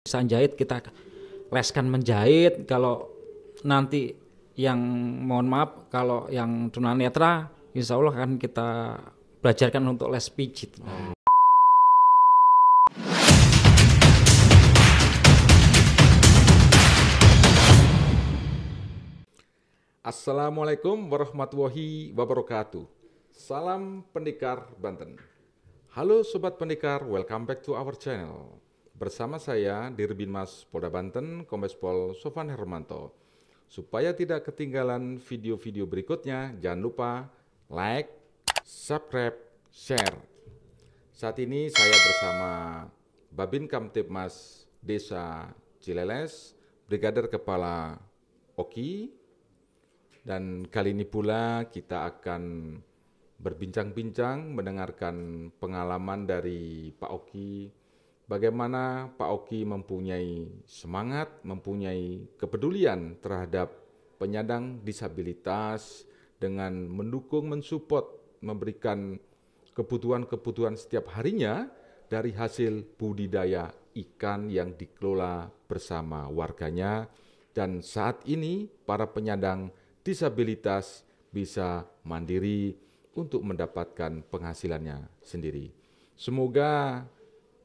Bisa jahit kita leskan menjahit. Kalau nanti yang mohon maaf kalau yang tunanetra insya Allah akan kita belajarkan untuk les pijit. Assalamualaikum warahmatullahi wabarakatuh. Salam Pendekar Banten. Halo Sobat Pendekar, welcome back to our channel. Bersama saya Dirbinmas Polda Banten, Kombes Pol Sofan Hermanto. Supaya tidak ketinggalan video-video berikutnya, jangan lupa like, subscribe, share. Saat ini saya bersama Babin Kamtibmas Desa Cileles, Brigadir Kepala Oki. Dan kali ini pula kita akan berbincang-bincang mendengarkan pengalaman dari Pak Oki. Bagaimana Pak Oki mempunyai semangat, mempunyai kepedulian terhadap penyandang disabilitas dengan mendukung, mensupport, memberikan kebutuhan-kebutuhan setiap harinya dari hasil budidaya ikan yang dikelola bersama warganya. Dan saat ini para penyandang disabilitas bisa mandiri untuk mendapatkan penghasilannya sendiri. Semoga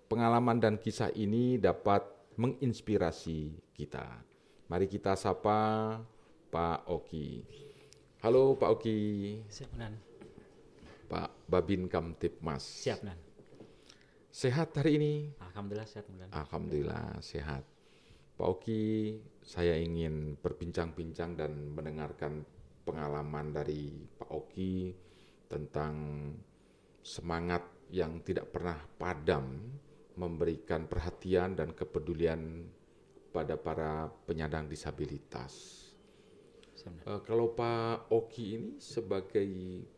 pengalaman dan kisah ini dapat menginspirasi kita. Mari kita sapa Pak Oki. Halo Pak Oki. Siap, Nan. Pak Babin Kamtibmas. Siap, Nan. Sehat hari ini? Alhamdulillah sehat, Nan. Alhamdulillah sehat. Pak Oki, saya ingin berbincang-bincang dan mendengarkan pengalaman dari Pak Oki tentang semangat yang tidak pernah padam memberikan perhatian dan kepedulian pada para penyandang disabilitas. Kalau Pak Oki ini sebagai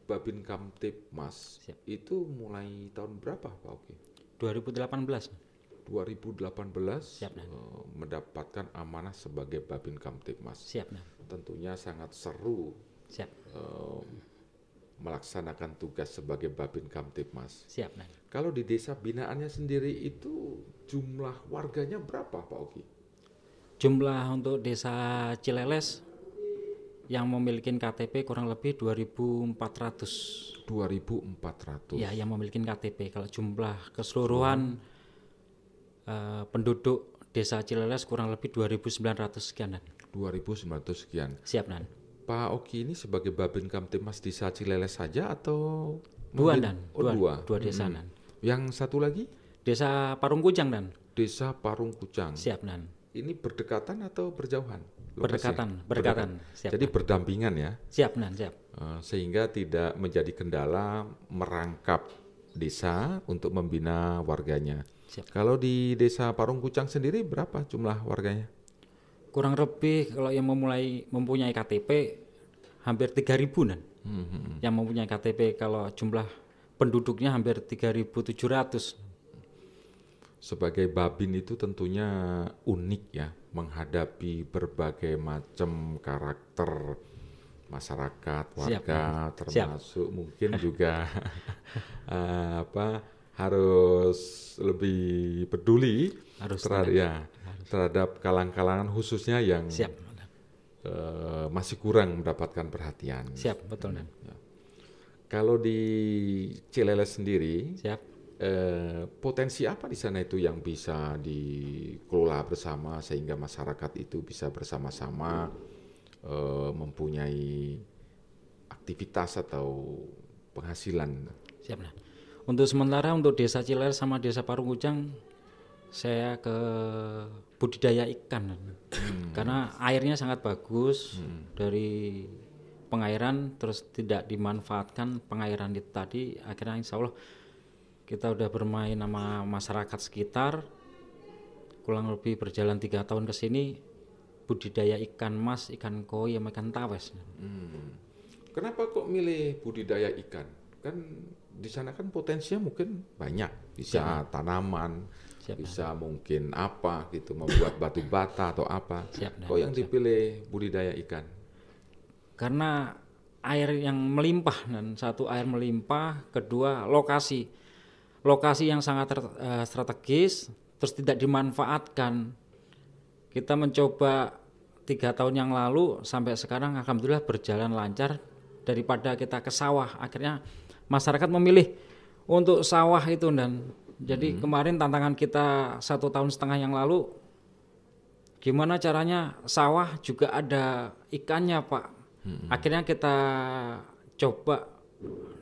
Babin Kamtibmas, itu mulai tahun berapa Pak Oki? 2018. 2018 Siap, mendapatkan amanah sebagai Babin Kamtibmas. Siap, Nan. Tentunya sangat seru. Siap. Melaksanakan tugas sebagai Babin Kamtibmas. Siap, Nan. Kalau di desa binaannya sendiri itu jumlah warganya berapa Pak Oki? Jumlah untuk desa Cileles yang memiliki KTP kurang lebih 2.400. 2.400. Ya, yang memiliki KTP. Kalau jumlah keseluruhan penduduk desa Cileles kurang lebih 2.900 sekian. 2.900 sekian. Siap, Nan. Pak Oki ini sebagai Babin Kamtibmas desa Cileles saja atau dua, Nan? Dua Desa, Nan. Yang satu lagi? Desa Parung Kujang, Nan. Desa Parung Kujang. Siap, Nan. Ini berdekatan atau berjauhan? Berdekatan. Siap, jadi Nan. berdampingan ya. Siap, Nan, siap. Sehingga tidak menjadi kendala merangkap desa untuk membina warganya. Siap. Kalau di desa Parung Kujang sendiri berapa jumlah warganya? Kurang lebih kalau yang mempunyai KTP hampir 3.000, Nan. Yang mempunyai KTP, kalau jumlah penduduknya hampir 3.700. Sebagai Babin itu tentunya unik ya, menghadapi berbagai macam karakter masyarakat, warga. Siap. Termasuk mungkin juga harus lebih peduli terhadap kalang-kalangan khususnya yang masih kurang mendapatkan perhatian. Siap, betul, Nan. Kalau di Cileles sendiri, potensi apa di sana itu yang bisa dikelola bersama sehingga masyarakat itu bisa bersama-sama mempunyai aktivitas atau penghasilan? Siap, Nan. Untuk sementara untuk desa Cileles sama desa Parung Kujang saya ke budidaya ikan, karena airnya sangat bagus dari pengairan, terus tidak dimanfaatkan pengairan itu tadi. Akhirnya insya Allah kita udah bermain sama masyarakat sekitar, kurang lebih berjalan 3 tahun ke sini, budidaya ikan mas, ikan koi, sama ikan tawes. Kenapa kok milih budidaya ikan? Kan di sana kan potensinya mungkin banyak, bisa tanaman, bisa mungkin apa gitu, membuat batu bata atau apa. Kok yang dipilih budidaya ikan? Karena air yang melimpah, dan satu air melimpah, kedua lokasi yang sangat strategis, terus tidak dimanfaatkan. Kita mencoba 3 tahun yang lalu sampai sekarang alhamdulillah berjalan lancar. Daripada kita ke sawah, akhirnya masyarakat memilih untuk sawah itu. Dan jadi kemarin tantangan kita 1,5 tahun yang lalu, gimana caranya sawah juga ada ikannya Pak. Akhirnya kita coba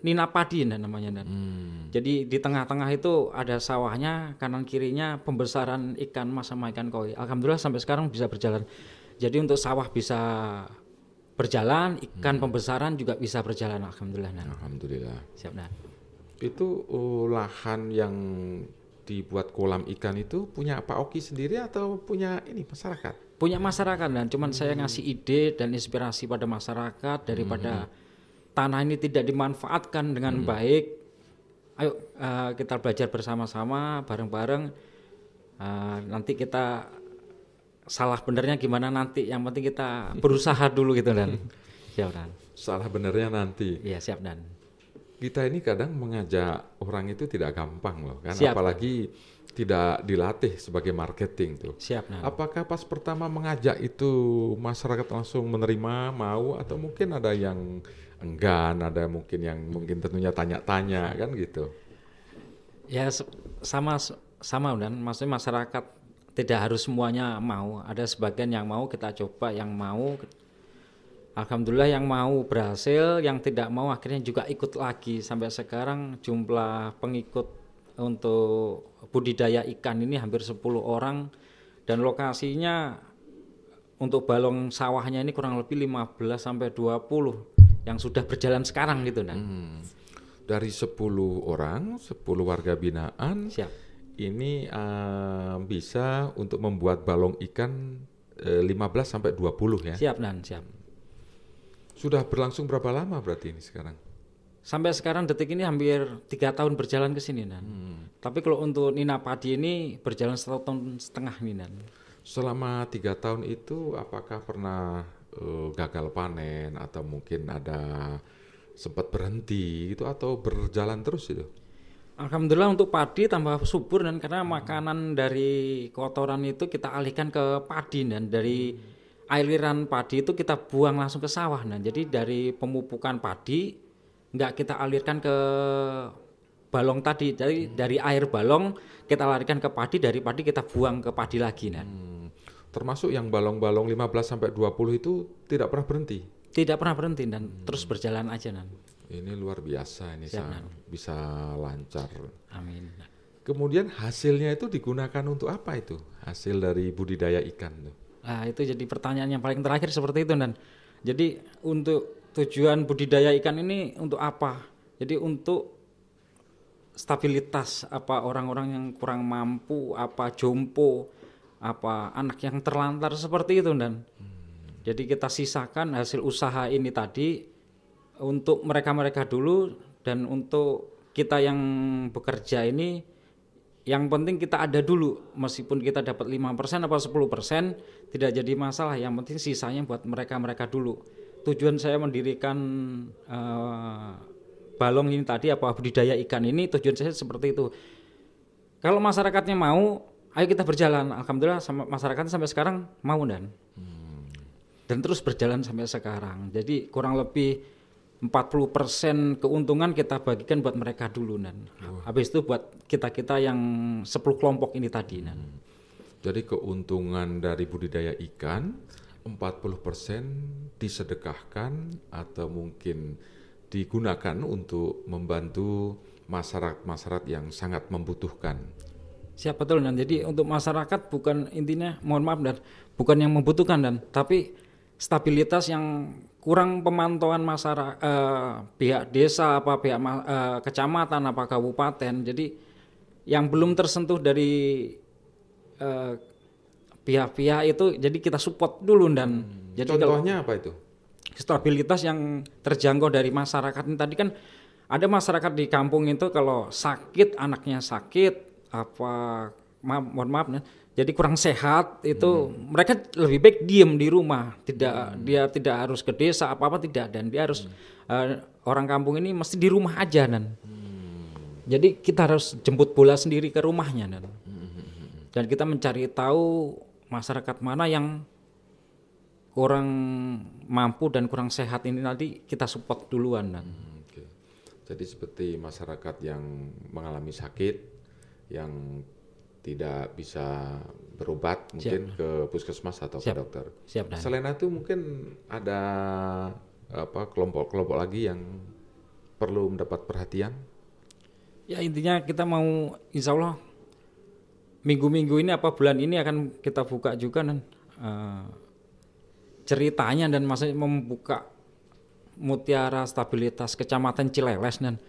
nina padi namanya. Jadi di tengah-tengah itu ada sawahnya, kanan kirinya pembesaran ikan mas sama ikan koi. Alhamdulillah sampai sekarang bisa berjalan. Jadi untuk sawah bisa berjalan, ikan pembesaran juga bisa berjalan. Alhamdulillah. Alhamdulillah. Siap Dan. Itu lahan yang dibuat kolam ikan itu punya Pak Oki sendiri atau punya ini masyarakat? Punya masyarakat Dan. Cuman saya ngasih ide dan inspirasi pada masyarakat daripada tanah ini tidak dimanfaatkan dengan baik. Ayo kita belajar bersama-sama, bareng-bareng. Nanti kita salah benernya gimana nanti. Yang penting kita berusaha dulu gitu Dan. Siap Dan. Salah benernya nanti. Iya siap Dan. Kita ini kadang mengajak orang itu tidak gampang loh kan. Siap. Apalagi tidak dilatih sebagai marketing tuh. Siap Dan. Apakah pas pertama mengajak itu masyarakat langsung menerima, mau, atau mungkin ada yang enggan, ada mungkin yang tentunya tanya-tanya kan gitu. Ya sama Dan. Maksudnya masyarakat tidak harus semuanya mau, ada sebagian yang mau kita coba, yang mau alhamdulillah yang mau berhasil, yang tidak mau akhirnya juga ikut lagi. Sampai sekarang jumlah pengikut untuk budidaya ikan ini hampir 10 orang dan lokasinya untuk balong sawahnya ini kurang lebih 15 sampai 20 yang sudah berjalan sekarang gitu Dan. Dari 10 orang, 10 warga binaan. Siap. Ini bisa untuk membuat balong ikan 15 sampai 20 ya. Siap Dan, siap. Sudah berlangsung berapa lama berarti ini sekarang? Sampai sekarang detik ini hampir 3 tahun berjalan ke sini Dan. Tapi kalau untuk nina padi ini berjalan 1,5 tahun nih Dan. Selama 3 tahun itu apakah pernah gagal panen atau mungkin ada sempat berhenti gitu atau berjalan terus itu? Alhamdulillah untuk padi tambah subur Dan, karena makanan dari kotoran itu kita alihkan ke padi Dan. Dari aliran padi itu kita buang langsung ke sawah Dan. Jadi dari pemupukan padi nggak kita alirkan ke balong tadi. Jadi dari air balong kita larikan ke padi, dari padi kita buang ke padi lagi Dan. Termasuk yang balong-balong 15 sampai 20 itu tidak pernah berhenti? Tidak pernah berhenti Dan, terus berjalan aja Dan. Ini luar biasa ini bisa lancar. Amin. Kemudian hasilnya itu digunakan untuk apa itu? Hasil dari budidaya ikan tuh. Nah, itu jadi pertanyaan yang paling terakhir seperti itu Dan. Jadi untuk tujuan budidaya ikan ini untuk apa? Jadi untuk stabilitas apa orang-orang yang kurang mampu, apa jompo, apa anak yang terlantar seperti itu Dan. Jadi kita sisakan hasil usaha ini tadi untuk mereka-mereka dulu, dan untuk kita yang bekerja ini yang penting kita ada dulu, meskipun kita dapat 5% atau 10% tidak jadi masalah, yang penting sisanya buat mereka-mereka dulu. Tujuan saya mendirikan balong ini tadi, apa budidaya ikan ini, tujuan saya seperti itu. Kalau masyarakatnya mau, ayo kita berjalan. Alhamdulillah masyarakat sampai sekarang mau dan terus berjalan sampai sekarang. Jadi kurang lebih 40% keuntungan kita bagikan buat mereka dulu dan habis itu buat kita-kita yang 10 kelompok ini tadi. Jadi keuntungan dari budidaya ikan 40% disedekahkan atau mungkin digunakan untuk membantu masyarakat yang sangat membutuhkan. Siap, betul dan jadi untuk masyarakat bukan intinya, mohon maaf dan bukan yang membutuhkan dan tapi stabilitas yang kurang pemantauan masyarakat, pihak desa apa pihak kecamatan apa kabupaten, jadi yang belum tersentuh dari pihak-pihak itu, jadi kita support dulu dan jadi contohnya apa itu? Stabilitas yang terjangkau dari masyarakat ini tadi kan ada masyarakat di kampung itu kalau sakit, anaknya sakit apa mohon maaf jadi kurang sehat itu mereka lebih baik diem di rumah, dia tidak harus ke desa apa tidak, dan dia harus orang kampung ini mesti di rumah aja dan jadi kita harus jemput bola sendiri ke rumahnya dan dan kita mencari tahu masyarakat mana yang kurang mampu dan kurang sehat, ini nanti kita support duluan. Oke. Jadi seperti masyarakat yang mengalami sakit, yang tidak bisa berobat, mungkin ke puskesmas atau ke dokter. Siap, Dan. Selain itu mungkin ada kelompok-kelompok lagi yang perlu mendapat perhatian? Ya intinya kita mau, insya Allah minggu-minggu ini bulan ini akan kita buka juga dan ceritanya dan masih membuka Mutiara Stabilitas Kecamatan Cileles dan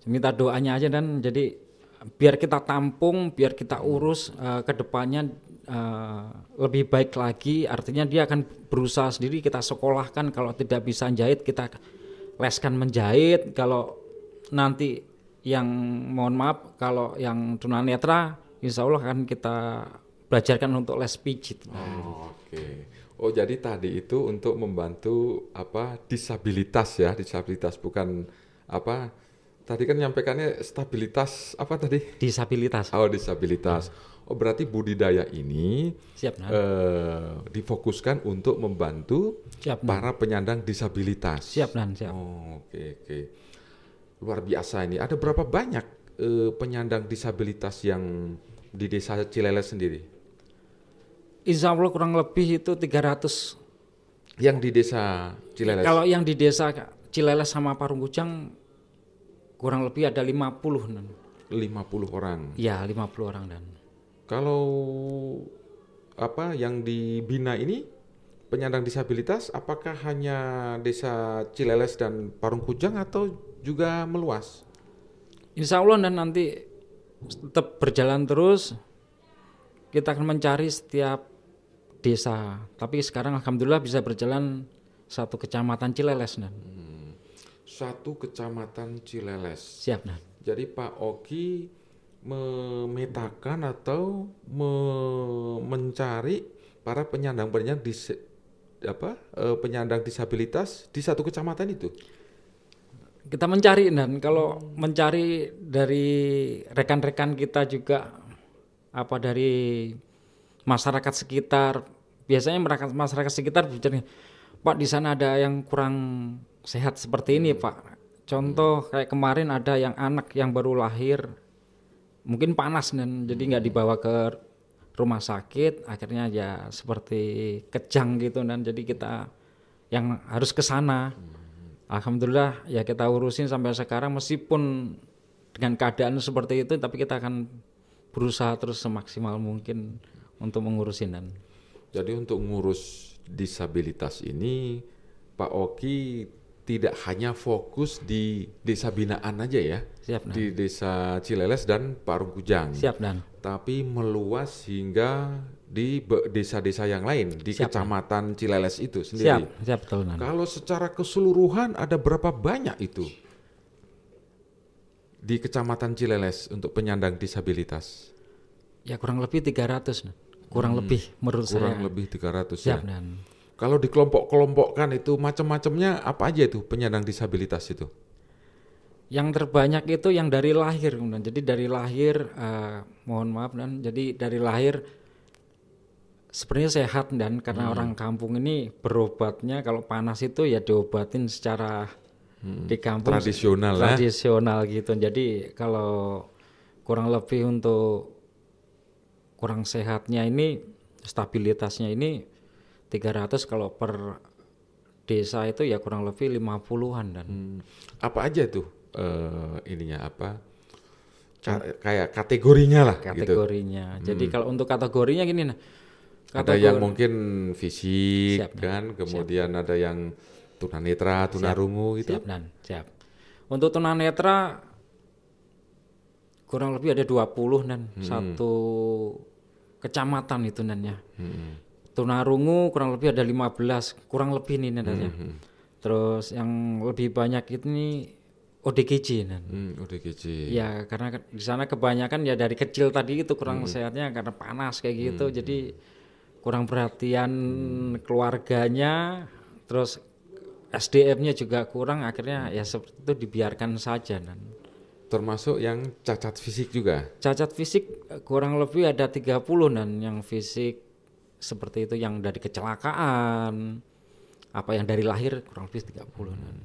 minta doanya aja, dan jadi biar kita tampung, biar kita urus ke depannya lebih baik lagi. Artinya dia akan berusaha sendiri, kita sekolahkan, kalau tidak bisa jahit kita leskan menjahit, kalau nanti yang mohon maaf kalau yang tunanetra insya Allah akan kita belajarkan untuk les pijit. Oke. Oh jadi tadi itu untuk membantu disabilitas ya, disabilitas bukan tadi kan nyampaikannya stabilitas tadi? Disabilitas. Oh disabilitas. Oh berarti budidaya ini difokuskan untuk membantu para penyandang disabilitas. Siap Nan, siap. Oh, oke. Luar biasa ini. Ada berapa banyak penyandang disabilitas yang di desa Cileles sendiri? Insya Allah kurang lebih itu 300. Yang di desa Cileles? Kalau yang di desa Cileles sama Parunggujang kurang lebih ada 50. 50 orang? Ya 50 orang Dan. Kalau yang dibina ini penyandang disabilitas, apakah hanya desa Cileles dan Parunggujang atau juga meluas? Insya Allah dan nanti tetap berjalan terus. Kita akan mencari setiap desa, tapi sekarang alhamdulillah bisa berjalan satu kecamatan Cileles Dan. Satu kecamatan Cileles. Siap Dan. Jadi Pak Oki memetakan atau mencari para penyandang disabilitas di satu kecamatan itu. Kita mencari dan kalau mencari dari rekan-rekan kita juga dari masyarakat sekitar, biasanya masyarakat sekitar bicara, Pak di sana ada yang kurang sehat seperti ini Pak. Contoh kayak kemarin ada yang anak yang baru lahir mungkin panas dan jadi nggak dibawa ke rumah sakit, akhirnya ya seperti kejang gitu, dan jadi kita yang harus ke sana. Alhamdulillah ya kita urusin sampai sekarang, meskipun dengan keadaan seperti itu tapi kita akan berusaha terus semaksimal mungkin untuk mengurusin. Dan jadi untuk ngurus disabilitas ini Pak Oki tidak hanya fokus di desa binaan aja ya. Siap, di desa Cileles dan Parunggujang. Siap Dan. Tapi meluas hingga di desa-desa yang lain di Siap, kecamatan Cileles itu sendiri. Siap betul Dan. Kalau secara keseluruhan ada berapa banyak itu di kecamatan Cileles untuk penyandang disabilitas? Ya kurang lebih 300. Kurang lebih menurut saya. Kurang lebih 300 Siap, ya. Dan. Kalau di kelompok-kelompokkan itu macam-macamnya apa aja itu penyandang disabilitas itu? Yang terbanyak itu yang dari lahir, dan jadi dari lahir mohon maaf Dan, jadi dari lahir sebenarnya sehat dan karena orang kampung ini berobatnya kalau panas itu ya diobatin secara di kampung tradisional gitu. Jadi kalau kurang lebih untuk kurang sehatnya ini stabilitasnya ini 300, kalau per desa itu ya kurang lebih 50-an Dan. Apa aja tuh kayak kategorinya lah kategorinya gitu. Jadi kalau untuk kategorinya gini ada yang mungkin fisik kan, kemudian ada yang tunanetra, tunarungu gitu. Siap. Untuk tunanetra kurang lebih ada 20 Dan, satu kecamatan itu Dan ya. Tunarungu kurang lebih ada 15, kurang lebih nih Dan ya. Terus yang lebih banyak ini ODGJ Dan. ODGJ. Ya karena di sana kebanyakan ya dari kecil tadi itu kurang sehatnya karena panas kayak gitu. Jadi kurang perhatian keluarganya, terus SDM-nya juga kurang, akhirnya ya seperti itu dibiarkan saja Dan. Termasuk yang cacat fisik juga? Cacat fisik kurang lebih ada 30 dan yang fisik seperti itu yang dari kecelakaan, apa yang dari lahir kurang lebih 30 dan.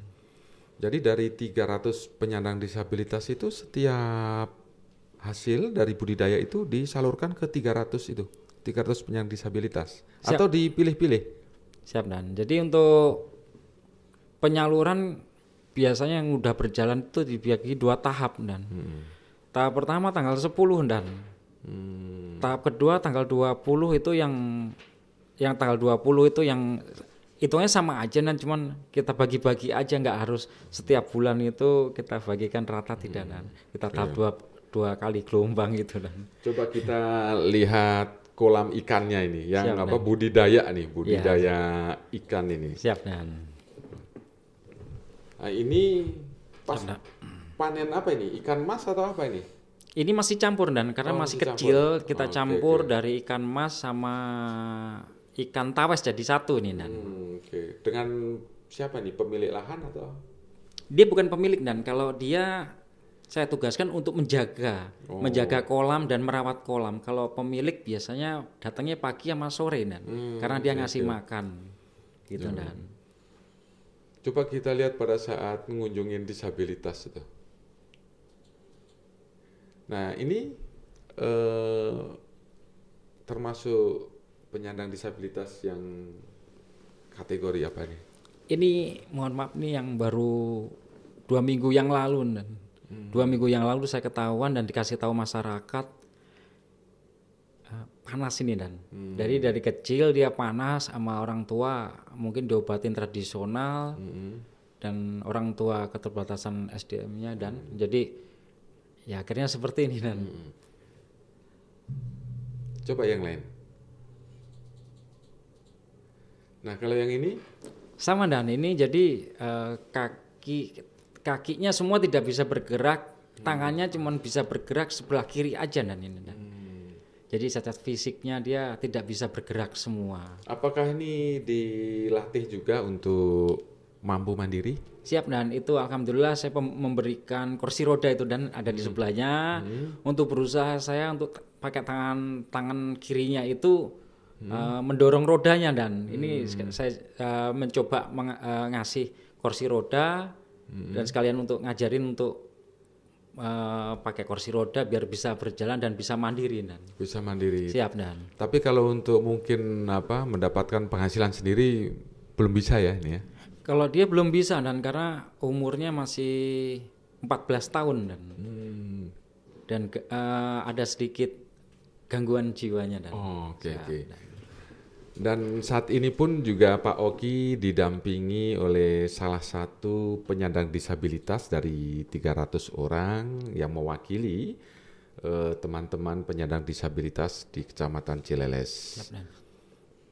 Jadi dari 300 penyandang disabilitas itu setiap hasil dari budidaya itu disalurkan ke 300 itu, 300 penyandang disabilitas. Siap. Atau dipilih-pilih? Siap dan. Jadi untuk penyaluran biasanya yang udah berjalan itu dibagi 2 tahap dan. Tahap pertama tanggal 10 dan. Tahap kedua tanggal 20 itu yang tanggal 20 itu yang hitungnya sama aja dan cuman kita bagi-bagi aja, nggak harus setiap bulan itu kita bagikan rata tidak dan. Kita tahap dua kali gelombang gitu dan. Coba kita lihat kolam ikannya ini yang siap, budidaya nih, budidaya ikan ini. Siap dan. Nah, ini pas panen apa ini? Ikan mas atau apa ini? Ini masih campur dan karena masih kecil kita campur dari ikan mas sama ikan tawes jadi satu nih dan. Dengan siapa nih, pemilik lahan atau? Dia bukan pemilik dan kalau dia saya tugaskan untuk menjaga kolam dan merawat kolam. Kalau pemilik biasanya datangnya pagi sama sore dan karena dia ngasih makan gitu dan. Coba kita lihat pada saat mengunjungi disabilitas itu. Nah ini termasuk penyandang disabilitas yang kategori apa nih? Ini mohon maaf nih yang baru 2 minggu yang lalu dan 2 minggu yang lalu saya ketahuan dan dikasih tahu masyarakat panas ini dan dari kecil dia panas sama orang tua mungkin diobatin tradisional dan orang tua keterbatasan SDM-nya dan jadi ya akhirnya seperti ini dan. Coba yang lain. Nah kalau yang ini sama dan ini jadi kakinya semua tidak bisa bergerak, tangannya cuma bisa bergerak sebelah kiri aja dan ini dan. Jadi cacat fisiknya dia tidak bisa bergerak semua. Apakah ini dilatih juga untuk mampu mandiri? Siap dan itu alhamdulillah saya memberikan kursi roda itu dan ada di sebelahnya untuk berusaha saya untuk pakai tangan kirinya itu mendorong rodanya dan ini saya mencoba ngasih kursi roda dan sekalian untuk ngajarin untuk pakai kursi roda biar bisa berjalan dan bisa mandiri dan. Bisa mandiri. Siap dan. Tapi kalau untuk mungkin mendapatkan penghasilan sendiri belum bisa ya ini ya. Kalau dia belum bisa dan karena umurnya masih 14 tahun dan ada sedikit gangguan jiwanya dan. Oke. Dan saat ini pun juga Pak Oki didampingi oleh salah satu penyandang disabilitas dari 300 orang yang mewakili teman-teman penyandang disabilitas di Kecamatan Cileles.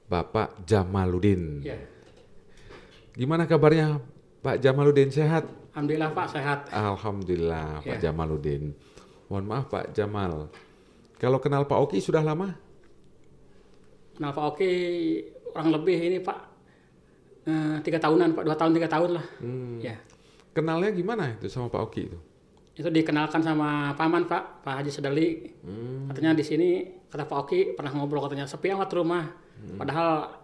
Bapak Jamaludin. Ya. Gimana kabarnya Pak Jamaludin, sehat? Alhamdulillah Pak, sehat. Alhamdulillah Pak Jamaludin. Mohon maaf Pak Jamal, kalau kenal Pak Oki sudah lama? Kenal Pak Oki kurang lebih ini Pak 3 tahunan Pak, 2 tahun 3 tahun lah. Ya. Kenalnya gimana itu sama Pak Oki itu? Itu dikenalkan sama paman Pak Haji Sedali. Katanya di sini kata Pak Oki pernah ngobrol katanya sepi amat rumah. Padahal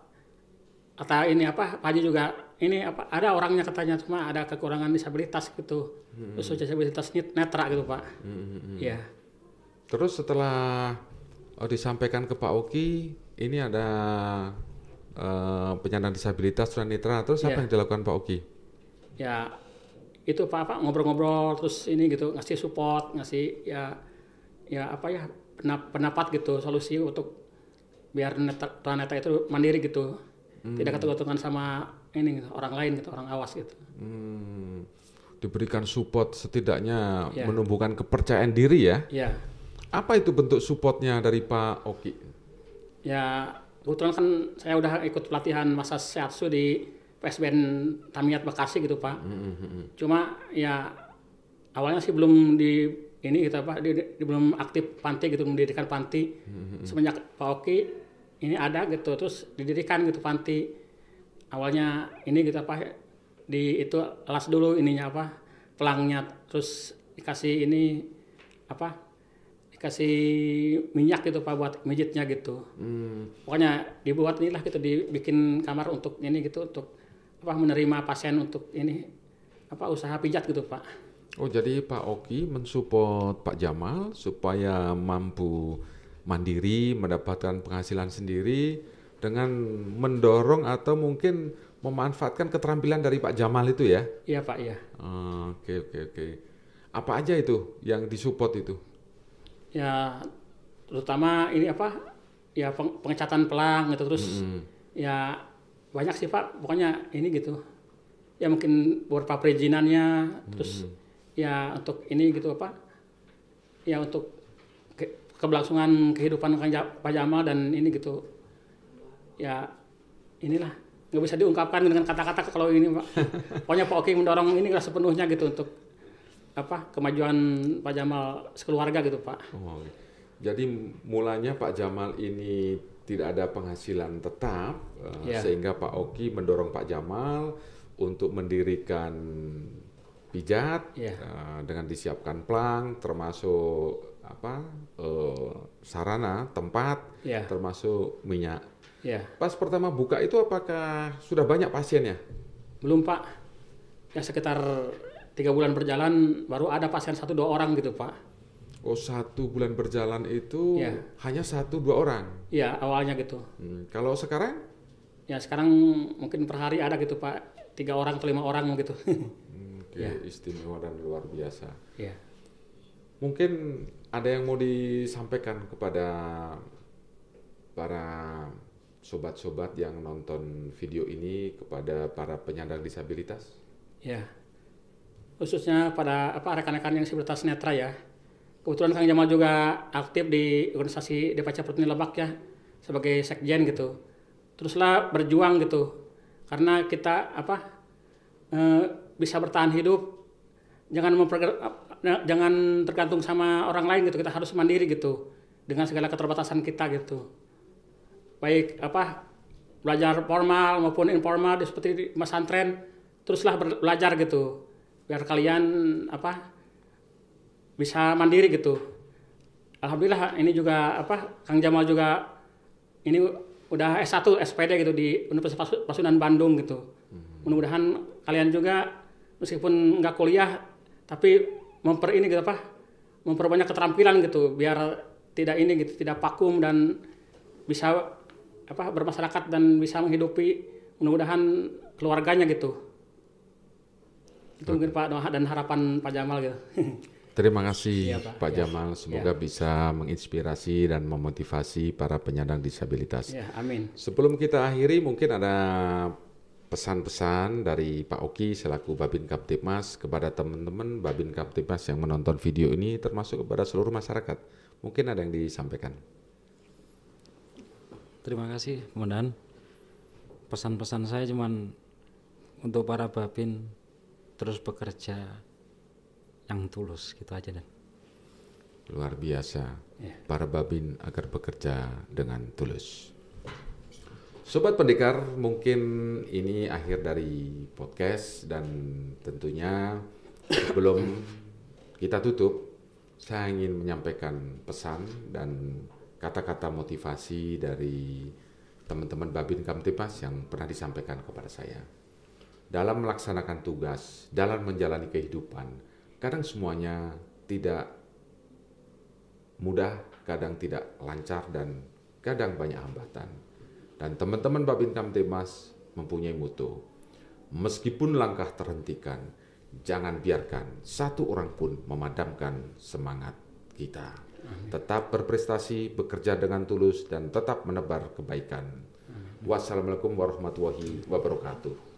kata ini Pak Haji juga ini ada orangnya katanya cuma ada kekurangan disabilitas gitu. Terus disabilitas netra gitu Pak. Iya. Terus setelah disampaikan ke Pak Oki ini ada penyandang disabilitas tunanetra, terus apa yang dilakukan Pak Oki? Ya itu Pak ngobrol-ngobrol terus ini gitu ngasih support, ngasih pendapat gitu, solusi untuk biar tunanetra itu mandiri gitu, tidak ketergantungan sama ini gitu, orang lain gitu, orang awas gitu. Diberikan support setidaknya menumbuhkan kepercayaan diri ya. Iya. Apa itu bentuk supportnya dari Pak Oki? Ya kebetulan kan saya udah ikut pelatihan masa shiatsu di PSBN Tamiat Bekasi gitu Pak. Cuma ya awalnya sih belum di ini gitu Pak, belum aktif panti gitu, mendirikan panti. Semenjak Pak Oki ini ada gitu, terus didirikan gitu panti. Awalnya ini gitu Pak, di itu alas dulu ininya pelangnya, terus dikasih ini apa? Dikasih minyak gitu Pak buat mijitnya gitu. Pokoknya dibuat inilah gitu, dibikin kamar untuk ini gitu, untuk apa menerima pasien untuk ini apa usaha pijat gitu Pak. Oh, jadi Pak Oki mensupport Pak Jamal supaya mampu mandiri, mendapatkan penghasilan sendiri dengan mendorong atau mungkin memanfaatkan keterampilan dari Pak Jamal itu ya? Iya Pak, iya. Oke. Apa aja itu yang disupport itu? Ya terutama ini apa? Ya pengecatan pelang gitu, terus ya banyak sih Pak, pokoknya ini gitu. Ya mungkin beberapa perizinannya, terus ya untuk ini gitu apa? Ya untuk keberlangsungan kehidupan Pak Jamal dan ini gitu. Ya inilah nggak bisa diungkapkan dengan kata-kata kalau ini Pak. Pokoknya Pak Oki mendorong ini sepenuhnya gitu untuk apa kemajuan Pak Jamal sekeluarga gitu Pak. Oh, jadi mulanya Pak Jamal ini tidak ada penghasilan tetap, sehingga Pak Oki mendorong Pak Jamal untuk mendirikan pijat dengan disiapkan pelang, termasuk apa sarana tempat, termasuk minyak. Pas pertama buka itu apakah sudah banyak pasiennya? Belum Pak, ya sekitar 3 bulan berjalan baru ada pasien 1-2 orang gitu Pak. Oh, 1 bulan berjalan itu hanya 1-2 orang? Iya awalnya gitu. Kalau sekarang? Ya sekarang mungkin per hari ada gitu Pak, 3 orang atau 5 orang gitu. Istimewa dan luar biasa. Ya. Mungkin ada yang mau disampaikan kepada para sobat-sobat yang nonton video ini, kepada para penyandang disabilitas? Ya. Khususnya pada rekan-rekan yang disabilitas netra ya. Kebetulan Kang Jamal juga aktif di organisasi DPC Pertuni Lebak ya sebagai sekjen gitu. Teruslah berjuang gitu. Karena kita bisa bertahan hidup, jangan tergantung sama orang lain gitu. Kita harus mandiri gitu dengan segala keterbatasan kita gitu. Baik belajar formal maupun informal seperti di pesantren, teruslah belajar gitu. Biar kalian bisa mandiri gitu. Alhamdulillah ini juga Kang Jamal juga ini udah S1 SPD gitu di Universitas Pasundan Bandung gitu. Mudah-mudahan kalian juga meskipun nggak kuliah tapi memperbanyak keterampilan gitu biar tidak vakum dan bisa bermasyarakat dan bisa menghidupi mudah-mudahan keluarganya gitu. Itu mungkin Pak doa dan harapan Pak Jamal gitu. Terima kasih Pak Jamal, semoga bisa menginspirasi dan memotivasi para penyandang disabilitas. Ya, amin. Sebelum kita akhiri mungkin ada pesan-pesan dari Pak Oki selaku Babin Kamtibmas kepada teman-teman Babin Kamtibmas yang menonton video ini, termasuk kepada seluruh masyarakat. Mungkin ada yang disampaikan. Terima kasih Komandan. Pesan-pesan saya cuman untuk para Babin terus bekerja yang tulus gitu aja dan. Luar biasa. Para Babin agar bekerja dengan tulus. Sobat Pendekar, mungkin ini akhir dari podcast dan tentunya sebelum kita tutup, saya ingin menyampaikan pesan dan kata-kata motivasi dari teman-teman Babin Kamtibmas yang pernah disampaikan kepada saya. Dalam melaksanakan tugas, dalam menjalani kehidupan, kadang semuanya tidak mudah, kadang tidak lancar, dan kadang banyak hambatan. Dan teman-teman Babin Kamtibmas mempunyai mutu. Meskipun langkah terhentikan, jangan biarkan satu orang pun memadamkan semangat kita. Tetap berprestasi, bekerja dengan tulus, dan tetap menebar kebaikan. Wassalamualaikum warahmatullahi wabarakatuh.